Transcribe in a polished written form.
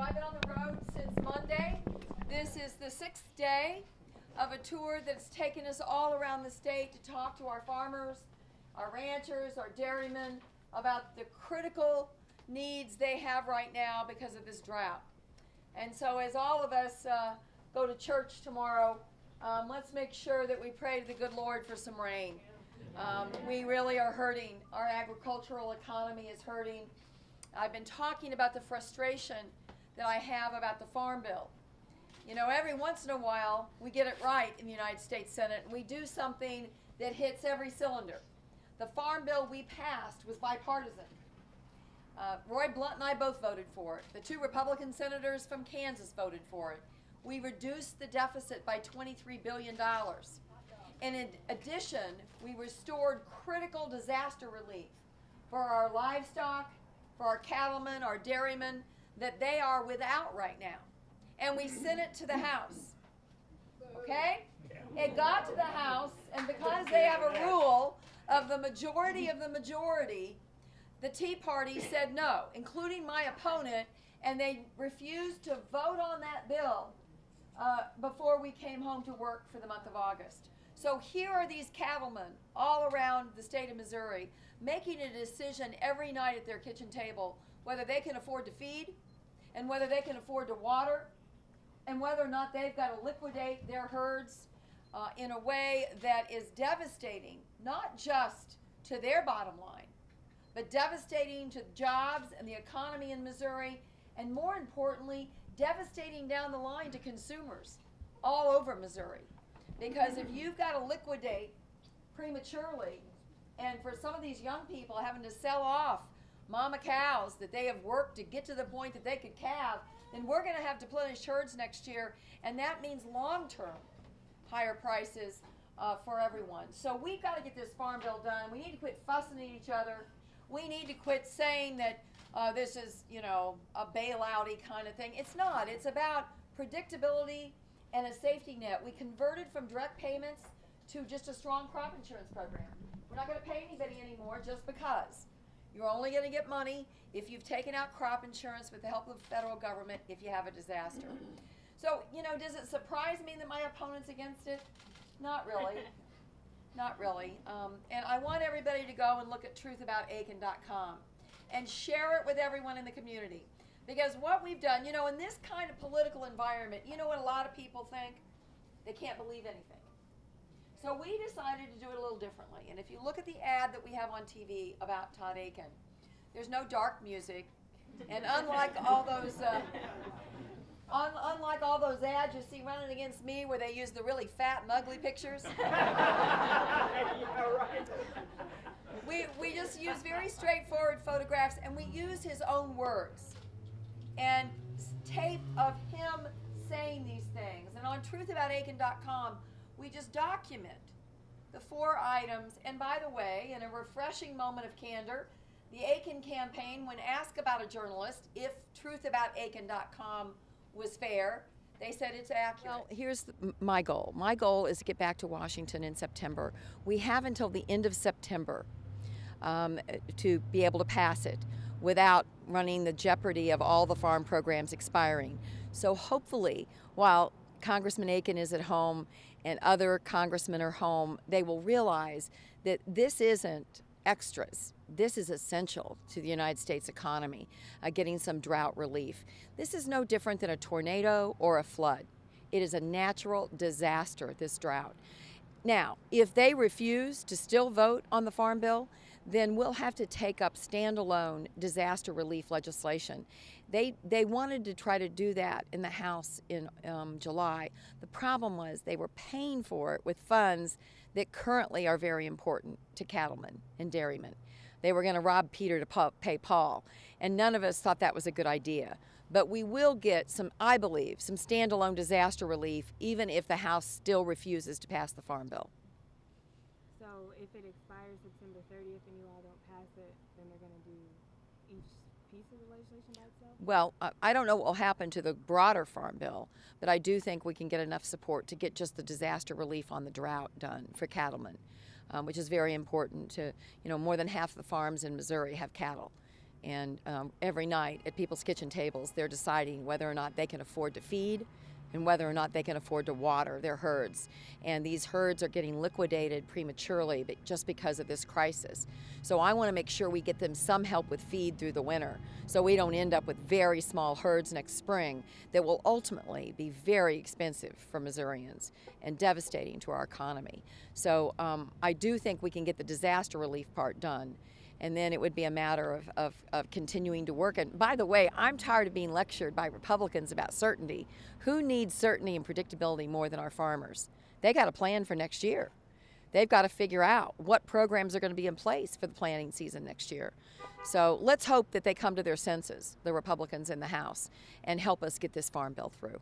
I've been on the road since Monday. This is the 6th day of a tour that's taken us all around the state to talk to our farmers, our ranchers, our dairymen about the critical needs they have right now because of this drought. And so as all of us go to church tomorrow, let's make sure that we pray to the good Lord for some rain. We really are hurting. Our agricultural economy is hurting. I've been talking about the frustration that I have about the Farm Bill. You know, every once in a while, we get it right in the United States Senate, and we do something that hits every cylinder. The Farm Bill we passed was bipartisan. Roy Blunt and I both voted for it. The 2 Republican senators from Kansas voted for it. We reduced the deficit by $23 billion. And in addition, we restored critical disaster relief for our livestock, for our cattlemen, our dairymen, that they are without right now. And we sent it to the House. Okay? It got to the House, and because they have a rule of the majority, the Tea Party said no, including my opponent, and they refused to vote on that bill before we came home to work for the month of August. So here are these cattlemen all around the state of Missouri making a decision every night at their kitchen table whether they can afford to feed and whether they can afford to water and whether or not they've got to liquidate their herds in a way that is devastating, not just to their bottom line, but devastating to jobs and the economy in Missouri, and more importantly, devastating down the line to consumers all over Missouri. Because if you've got to liquidate prematurely, and for some of these young people having to sell off mama cows that they have worked to get to the point that they could calve, then we're going to have deplenished herds next year, and that means long-term higher prices for everyone. So we've got to get this Farm Bill done. We need to quit fussing at each other. We need to quit saying that this is, you know, a bailout-y kind of thing. It's not. It's about predictability and a safety net. We converted from direct payments to just a strong crop insurance program. We're not going to pay anybody anymore just because. You're only going to get money if you've taken out crop insurance with the help of the federal government if you have a disaster. So, you know, does it surprise me that my opponent's against it? Not really. Not really. And I want everybody to go and look at truthaboutaiken.com and share it with everyone in the community. Because what we've done, you know, in this kind of political environment, you know what a lot of people think? They can't believe anything. So we decided to do it a little differently. And if you look at the ad that we have on TV about Todd Akin, there's no dark music. And unlike all those ads you see running against me where they use the really fat and ugly pictures, we just use very straightforward photographs, and we use his own words and tape of him saying these things. And on truthaboutaiken.com, we just document the 4 items. And by the way, in a refreshing moment of candor, the Aiken campaign, when asked about a journalist if truthaboutaiken.com was fair, they said it's accurate. Well, here's my goal. My goal is to get back to Washington in September. We have until the end of September to be able to pass it without running the jeopardy of all the farm programs expiring. So hopefully, while Congressman Aiken is at home and other congressmen are home, they will realize that this isn't extras. This is essential to the United States economy, getting some drought relief. This is no different than a tornado or a flood. It is a natural disaster, this drought. Now, if they refuse to still vote on the Farm Bill, then we'll have to take up standalone disaster relief legislation. They wanted to try to do that in the House in July. The problem was they were paying for it with funds that currently are very important to cattlemen and dairymen. They were going to rob Peter to pay Paul, and none of us thought that was a good idea. But we will get some, I believe, some standalone disaster relief, even if the House still refuses to pass the Farm Bill. So if it expires September 30th and you all don't pass it, then they're going to do each piece of the legislation by itself? Well, I don't know what will happen to the broader Farm Bill, but I do think we can get enough support to get just the disaster relief on the drought done for cattlemen, which is very important to, you know, more than half the farms in Missouri have cattle. And every night at people's kitchen tables, they're deciding whether or not they can afford to feed and whether or not they can afford to water their herds. And these herds are getting liquidated prematurely just because of this crisis. So I want to make sure we get them some help with feed through the winter, so we don't end up with very small herds next spring that will ultimately be very expensive for Missourians and devastating to our economy. So I do think we can get the disaster relief part done. And then it would be a matter of continuing to work. And by the way, I'm tired of being lectured by Republicans about certainty. Who needs certainty and predictability more than our farmers? They got a plan for next year. They've got to figure out what programs are going to be in place for the planting season next year. So let's hope that they come to their senses, the Republicans in the House, and help us get this farm bill through.